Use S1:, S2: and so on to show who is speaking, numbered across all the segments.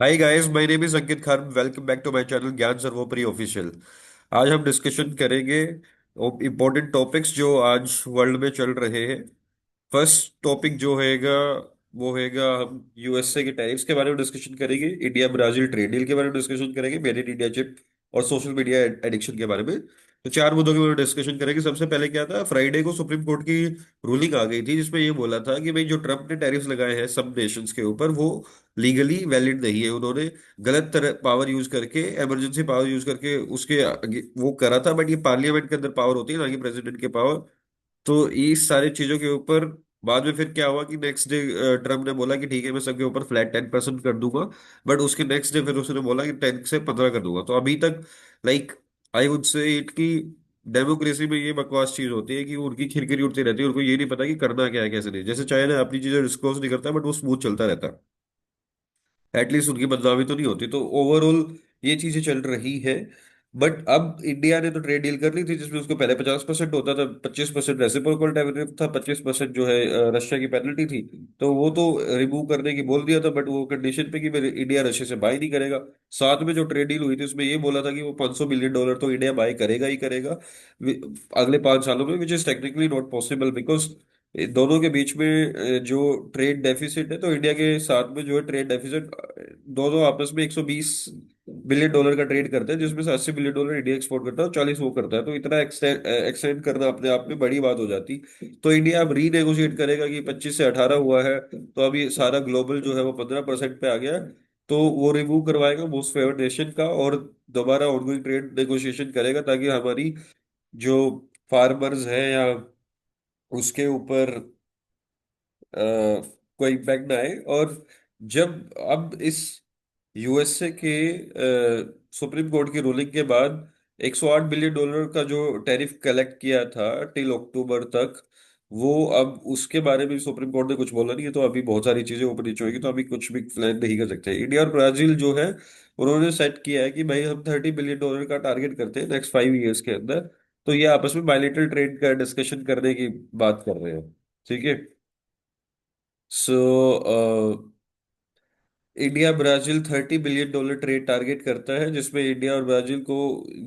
S1: Hi guys, my name is Ankit Khan. Welcome back to my channel Gyan Sarvopari official. आज हम discussion करेंगे important topics जो आज वर्ल्ड में चल रहे हैं। फर्स्ट टॉपिक जो होएगा वो होएगा, हम यूएसए के टैरिफ्स के बारे में डिस्कशन करेंगे, इंडिया ब्राजील ट्रेड डील के बारे में डिस्कशन करेंगे, मेड इन इंडिया चिप और सोशल मीडिया एडिक्शन के बारे में। तो चार मुद्दों के बारे में डिस्कशन करेंगे। सबसे पहले क्या था, फ्राइडे को सुप्रीम कोर्ट की रूलिंग आ गई थी जिसमें ये बोला था कि भाई जो ट्रम्प ने टैरिफ्स लगाए हैं सब नेशंस के ऊपर वो लीगली वैलिड नहीं है। उन्होंने गलत तरह पावर यूज करके, इमरजेंसी पावर यूज करके उसके वो करा था। बट ये पार्लियामेंट के अंदर पावर होती है ना कि प्रेसिडेंट के पावर। तो इस सारी चीजों के ऊपर बाद में फिर क्या हुआ कि नेक्स्ट डे ट्रम्प ने बोला कि ठीक है मैं सबके ऊपर फ्लैट 10% कर दूंगा। बट उसके नेक्स्ट डे फिर उसने बोला कि 10 से 15 कर दूंगा। तो अभी तक like I would say it की डेमोक्रेसी में ये बकवास चीज होती है कि उनकी खिरकिरी उड़ती रहती है, उनको ये नहीं पता कि करना क्या है कैसे नहीं। जैसे चाइना अपनी चीजें डिस्क्लोज नहीं करता बट वो स्मूथ चलता रहता है, एटलीस्ट उनकी बदनामी तो नहीं होती। तो ओवरऑल ये चीजें चल रही है। बट अब इंडिया ने तो ट्रेड डील कर ली थी जिसमें उसको पहले 50% होता था, 25% रेसिप्रोकल टैरिफ था, 25% जो है रशिया की पेनल्टी थी। तो वो तो रिमूव करने की बोल दिया था, बट वो कंडीशन पे कि मेरे इंडिया रशिया से बाय नहीं करेगा। साथ में जो ट्रेड डील हुई थी उसमें ये बोला था कि वो $500 बिलियन तो इंडिया बाय करेगा ही करेगा अगले 5 सालों में, which is technically not possible because दोनों के बीच में जो ट्रेड डेफिसिट है, तो इंडिया के साथ में जो है ट्रेड डेफिसिट, दोनों आपस में $120 बिलियन का ट्रेड करते हैं जिसमें से $80 बिलियन इंडिया एक्सपोर्ट करता है और 40 वो करता है। तो इतना एक्सटेंड करना अपने आप में बड़ी बात हो जाती। तो इंडिया अब रीनेगोशिएट करेगा कि 25 से 18 हुआ है, तो अभी सारा ग्लोबल जो है वो 15% पे आ गया है। तो वो रिमूव करवाएगा मोस्ट फेवर्ड नेशन का और दोबारा ऑनगोइंग ट्रेड नेगोशिएशन करेगा ताकि हमारी जो फार्मर्स हैं या उसके ऊपर कोई इम्पैक्ट ना आए। और जब अब इस यूएसए के सुप्रीम कोर्ट की रूलिंग के बाद $108 बिलियन का जो टैरिफ कलेक्ट किया था टिल अक्टूबर तक, वो अब उसके बारे में सुप्रीम कोर्ट ने कुछ बोला नहीं है। तो अभी बहुत सारी चीजें ऊपर नीचे होगी, तो अभी कुछ भी प्लान नहीं कर सकते। इंडिया और ब्राजील जो है उन्होंने सेट किया है कि भाई हम $30 बिलियन का टारगेट करते हैं नेक्स्ट 5 ईयर्स के अंदर। तो ये आपस में बायलेटरल ट्रेड का डिस्कशन करने की बात कर रहे हैं। ठीक है। So India Brazil $30 billion trade target करता है जिसमें इंडिया और ब्राजील को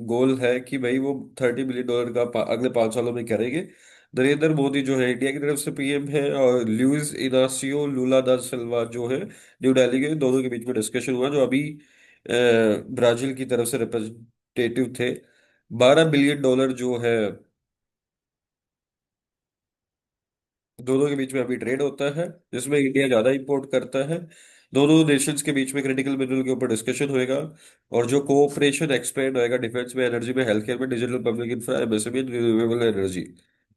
S1: गोल है कि भाई वो $30 बिलियन का अगले 5 सालों में करेंगे। नरेंद्र मोदी जो है इंडिया की तरफ से पीएम है और लुइस इनासियो लूला दा सिल्वा जो है न्यू दिल्ली के, दोनों के बीच में डिस्कशन हुआ जो अभी ब्राजील की तरफ से रिप्रेजेंटेटिव थे। $12 बिलियन जो है दोनों के बीच में अभी ट्रेड होता है जिसमें इंडिया ज्यादा इंपोर्ट करता है। दोनों नेशंस के बीच में क्रिटिकल मिनरल के ऊपर डिस्कशन होएगा और जो कोऑपरेशन एक्सपेंड होएगा डिफेंस में, एनर्जी में, हेल्थ केयर में, digital public infra, MSME, renewable energy.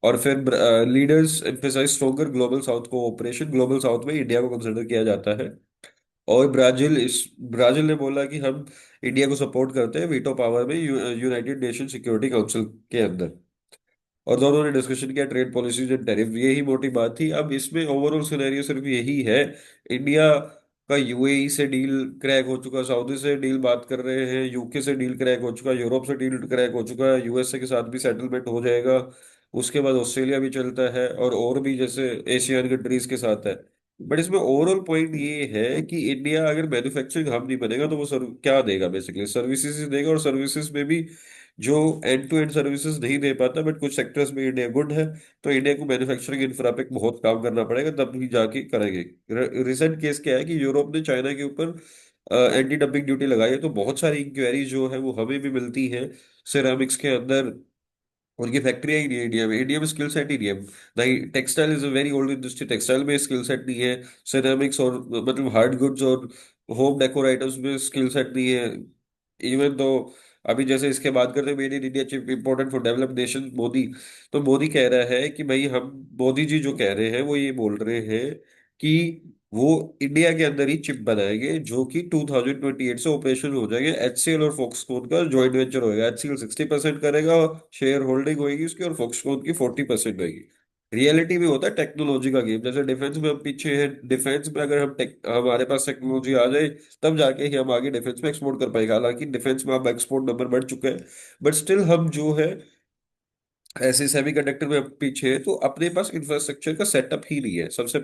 S1: और फिर leaders emphasise stronger global south cooperation. Global south में इंडिया को कंसिडर किया जाता है। और ब्राजील ने बोला कि हम इंडिया को सपोर्ट करते हैं वीटो पावर में यूनाइटेड नेशन सिक्योरिटी काउंसिल के अंदर। और दोनों ने डिस्कशन किया ट्रेड पॉलिसीज एंड टैरिफ, यही मोटी बात थी। अब इसमें ओवरऑल सिनेरियो सिर्फ यही है, इंडिया का यूएई से डील क्रैक हो चुका, सऊदी से डील बात कर रहे हैं, यूके से डील क्रैक हो चुका, यूरोप से डील क्रैक हो चुका है, यूएसए के साथ भी सेटलमेंट हो जाएगा। उसके बाद ऑस्ट्रेलिया भी चलता है और भी जैसे एशियन कंट्रीज के साथ है। बट इसमें ओवरऑल पॉइंट ये है कि इंडिया अगर मैन्युफैक्चरिंग हब नहीं बनेगा तो वो क्या देगा, बेसिकली सर्विसेज ही देगा। और सर्विसेज में भी जो एंड टू एंड सर्विसेज नहीं दे पाता, बट कुछ सेक्टर्स में इंडिया गुड है। तो इंडिया को मैन्युफैक्चरिंग इंफ्रा पे बहुत काम करना पड़ेगा तब भी जाके करेंगे। रिसेंट केस क्या है कि यूरोप ने चाइना के ऊपर एंटी डंपिंग ड्यूटी लगाई है, तो बहुत सारी इंक्वायरी जो है वो हमें भी मिलती है सिरेमिक्स के अंदर। उनकी फैक्ट्रियां ही नहीं है इंडिया में, इंडिया में स्किल सेट ही नहीं है। नहीं, textile is a very old industry, textile में स्किल सेट नहीं है। सिरेमिक्स और मतलब हार्ड गुड्स और होम डेकोर आइटम्स में स्किल सेट नहीं है। इवन तो अभी जैसे इसके बात करते हैं made in India chip important for developed nation Modi. तो मोदी कह रहा है कि भाई हम, मोदी जी जो कह रहे हैं वो ये बोल रहे हैं कि वो इंडिया के अंदर ही चिप बनाएंगे जो कि 2028 से ऑपरेशन हो जाएंगे। एचसीएल और फॉक्सकॉन का जॉइंट वेंचर होएगा, एचसीएल 60% करेगा, शेयर होल्डिंग होगी उसकी, और फॉक्सकॉन की 40% होगी। रियलिटी में होता है टेक्नोलॉजी का गेम। जैसे डिफेंस में हम पीछे हैं, डिफेंस में अगर हमारे पास टेक्नोलॉजी आ जाए तब जाके ही हम आगे डिफेंस में एक्सपोर्ट कर पाएंगे। हालांकि डिफेंस में अब एक्सपोर्ट नंबर बढ़ चुका है, बट स्टिल हम जो है ऐसे सेमीकंडक्टर में पीछे है, तो अपने पास इंफ्रास्ट्रक्चर का सेटअप ही नहीं है। सबसे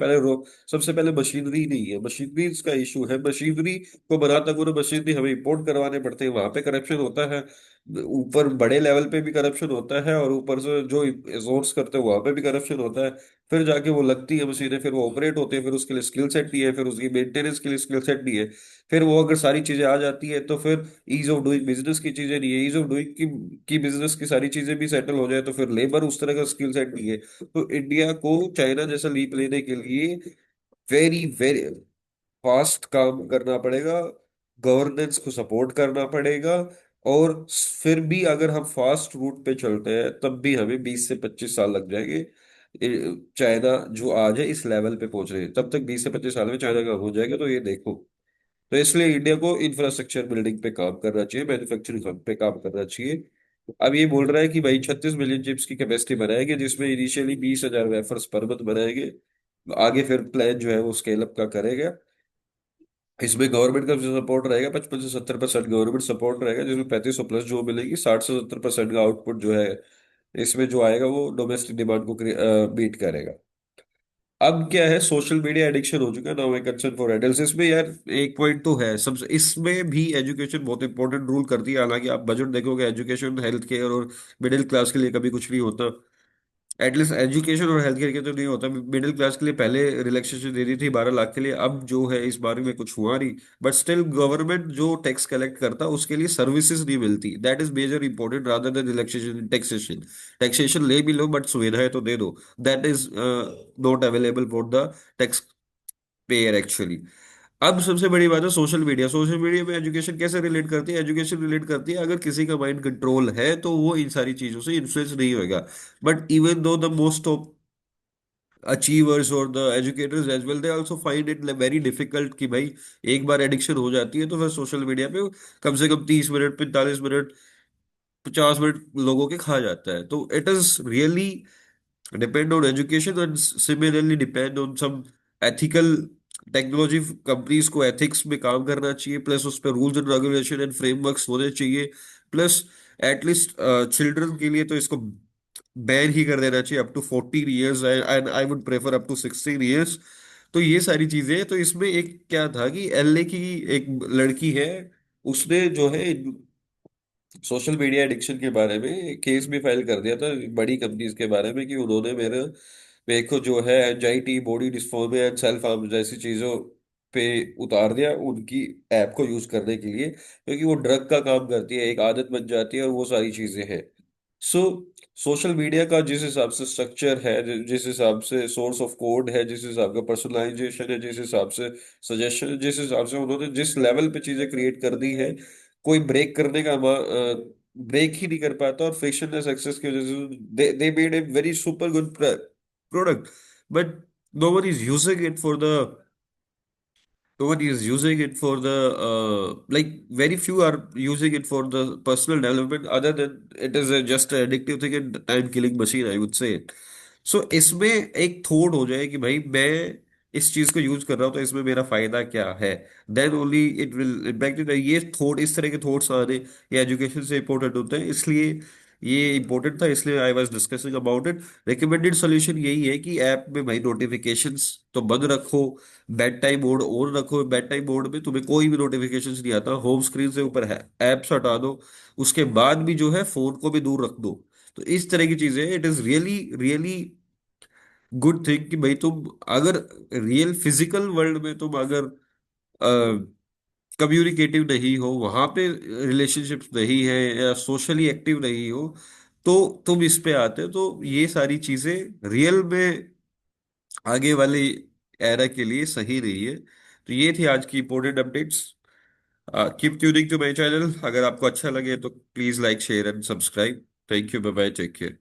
S1: पहले मशीनरी नहीं है, मशीनरी का इशू है। मशीनरी को बनाता को मशीनरी हमें इंपोर्ट करवाने पड़ते हैं, वहां पे करप्शन होता है। ऊपर बड़े लेवल पे भी करप्शन होता है, और ऊपर से जो सोर्स करते हैं वहां पे भी करप्शन होता है। फिर जाके वो लगती है मशीनें, फिर वो ऑपरेट होते हैं, फिर उसके लिए स्किल सेट नहीं है, फिर उसकी मेंटेनेंस के लिए स्किल सेट नहीं है। फिर वो अगर सारी चीजें आ जाती है तो फिर ईज ऑफ डूइंग बिजनेस की चीजें नहीं है। ईज ऑफ डूइंग की बिजनेस की सारी चीजें भी सेटल हो जाए तो फिर लेबर उस तरह का स्किल सेट नहीं है। तो इंडिया को चाइना जैसा लीप लेने के लिए वेरी वेरी फास्ट काम करना पड़ेगा, गवर्नेंस को सपोर्ट करना पड़ेगा। और फिर भी अगर हम फास्ट रूट पे चलते हैं तब भी हमें 20 से 25 साल लग जाएंगे। चाइना जो आज है इस लेवल पे पहुंच रहे हैं, तब तक 20 से 25 साल में चाइना का हो जाएगा, तो ये देखो। तो इसलिए इंडिया को इंफ्रास्ट्रक्चर बिल्डिंग पे काम करना चाहिए, मैन्युफैक्चरिंग हब पे काम करना चाहिए। अब ये बोल रहा है कि भाई 36 मिलियन चिप्स की कैपेसिटी बनाएंगे, जिसमें इनिशियली 20,000 वेफर्स पर मंथ बनाएंगे। आगे फिर प्लान जो है वो स्केल अप का करेगा। इसमें गवर्नमेंट का जो सपोर्ट रहेगा 55 से 70% गवर्नमेंट सपोर्ट रहेगा, जिसमें 3500 प्लस जो मिलेगी, 60 से 70% का आउटपुट जो है इसमें जो आएगा वो डोमेस्टिक डिमांड को मीट करेगा। अब क्या है, सोशल मीडिया एडिक्शन हो चुका है now a concern for adults. इसमें यार एक पॉइंट तो है सबसे, इसमें भी एजुकेशन बहुत इंपॉर्टेंट रोल करती है। हालांकि आप बजट देखोगे, एजुकेशन हेल्थ केयर और मिडिल क्लास के लिए कभी कुछ नहीं होता। एटलीस्ट एजुकेशन और हेल्थ केयर के तो नहीं होता। मिडिल क्लास के लिए पहले रिलैक्सेशन दे दी थी 12 लाख के लिए, अब जो है इस बारे में कुछ हुआ नहीं। बट स्टिल गवर्नमेंट जो टैक्स कलेक्ट करता है उसके लिए सर्विसेज नहीं मिलती। That is major important rather than relaxation taxation. Taxation ले भी लो बट सुविधाएं तो दे दो। That is not available for the tax payer actually. अब सबसे बड़ी बात है सोशल मीडिया। सोशल मीडिया में एजुकेशन कैसे रिलेट करती है? एजुकेशन रिलेट करती है अगर किसी का माइंड कंट्रोल है तो वो इन सारी चीजों से इन्फ्लुएंस नहीं होगा। But even though the most of achievers और the educators as well, they also find it very difficult कि भाई एक बार एडिक्शन हो जाती है तो फिर सोशल मीडिया पे कम से कम 30 मिनट, 45 मिनट, 50 मिनट लोगों के खा जाता है। तो it is really depend on education and similarly depend on some ethical technology. Companies को एथिक्स में काम करना चाहिए, प्लस उस पर rules and regulation and frameworks होने चाहिए। प्लस एटलीस्ट चिल्ड्रन के लिए तो इसको बैन ही कर देना चाहिए up to 14 years, and I would prefer up to 16 years. तो ये सारी चीजें, तो इसमें एक क्या था कि एलए की एक लड़की है, उसने जो है सोशल मीडिया एडिक्शन के बारे में केस भी फाइल कर दिया था बड़ी कंपनीज के बारे में कि उन्होंने मेरे को जो है anxiety, body dysmorphia and self harm जैसी चीजों पे उतार दिया उनकी ऐप को यूज करने के लिए, क्योंकि वो ड्रग का काम करती है, एक आदत बन जाती है और वो सारी चीजें हैं। सो सोशल मीडिया का जिस हिसाब से स्ट्रक्चर है, जिस हिसाब से सोर्स ऑफ कोड है, जिस हिसाब का पर्सनलाइजेशन है, जिस हिसाब से सजेशन, जिस हिसाब से उन्होंने जिस लेवल पे चीजें क्रिएट कर दी है, कोई ब्रेक करने का ब्रेक ही नहीं कर पाता। और फ्रिक्शनलेस एक्सेस की वजह से they made a very super good product, but no one is using it for the no one is using it for the like very few are using it for the personal development, other than it is just an addictive thing and time killing machine, I would say it. So इसमें एक thought हो जाए कि भाई मैं इस चीज को यूज कर रहा हूँ तो इसमें मेरा फायदा क्या है, then only it will impact it. ये थॉट, इस तरह के थॉट्स आने ये एजुकेशन से इंपॉर्टेंट होते हैं, इसलिए ये इंपॉर्टेंट था, इसलिए I was discussing about it. Recommended solution यही है कि ऐप में भाई नोटिफिकेशंस तो बंद रखो, बेड टाइम मोड ऑन रखो। बेड टाइम मोड में तुम्हें कोई भी नोटिफिकेशन नहीं आता, होम स्क्रीन से ऊपर है एप्स हटा दो। उसके बाद भी जो है फोन को भी दूर रख दो। तो इस तरह की चीजें, it is really really good thing कि भाई तुम अगर रियल फिजिकल वर्ल्ड में तुम अगर कम्युनिकेटिव नहीं हो, वहां पे रिलेशनशिप्स नहीं है या सोशली एक्टिव नहीं हो, तो तुम इस पे आते हो। तो ये सारी चीजें रियल में आगे वाले एरा के लिए सही नहीं है। तो ये थी आज की important updates. Keep tuning to my channel. अगर आपको अच्छा लगे तो please like, share and subscribe. Thank you, bye bye, take care.